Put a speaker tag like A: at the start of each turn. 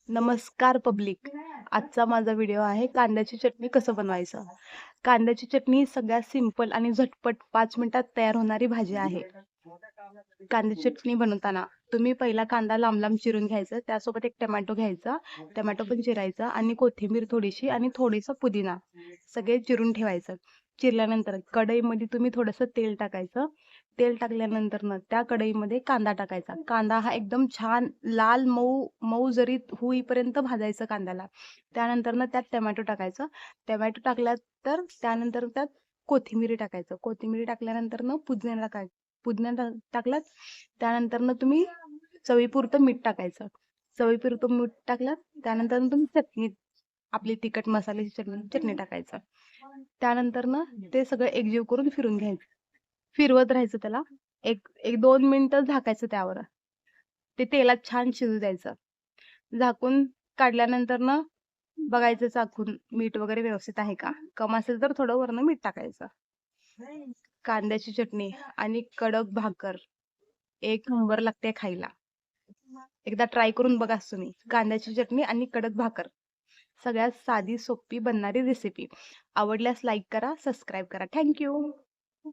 A: नमस्कार पब्लिक. आजचा माझा व्हिडिओ आहे कांद्याची चटणी कसं बनवायचं. कांद्याची चटणी सगळ्यात सिंपल आणि झटपट 5 मिनिटात तयार होणारी भाजी आहे. कांद्याची चटणी बनवताना तुम्ही पहिला कांदा लांब लांब चिरून घ्यायचा, त्यासोबत एक टोमॅटो घ्यायचा, टोमॅटो पण चिरायचा आणि कोथिंबीर थोडीशी आणि थोडीसा पुदिना सगळे चिरून ठेवायचं. चिरल्यानंतर कढईमध्ये तुम्ही थोडंसं तेल टाकायचं. तेल टाकल्यानंतर ना त्या कढईमध्ये कांदा टाकायचा. कांदा हा एकदम छान लाल मऊ मऊ जरीत होईपर्यंत भाजायचं कांद्याला. त्यानंतर ना त्यात टोमॅटो टाकायचं. टोमॅटो टाकला तर त्यानंतर त्यात कोथिंबीर टाकायचं. कोथिंबीर टाकल्यानंतर ना पुदिना टाकलात. त्यानंतर ना तुम्ही चवीपुरतं मीठ टाकायचं. चवीपुरतं मीठ टाकलं त्यानंतर तुम्ही चटणी आपली तिखट मसाल्याची चटणी टाकायचं. त्यानंतर ना ते सगळं एकजीव करून फिरून घ्यायचं. फिरवत राहायचं त्याला. एक एक 2 मिनिटं झाकायचं त्यावर. ते तेलात छान शिजू द्यायचं. झाकून काढल्यानंतर ना बघायचं चाखून मीठ वगैरे व्यवस्थित आहे का? कम असेल तर थोडं वरनं मीठ टाकायचं. कांद्याची चटणी आणि कडक भाकर एक नंबर लागते खायला. एकदा ट्राय करून बघाच तुम्ही. कांद्याची चटणी आणि कडक भाकर. सगळ्यात साधी सोपी बनणारी रेसिपी. आवडल्यास लाईक करा, सबस्क्राईब करा. Thank you.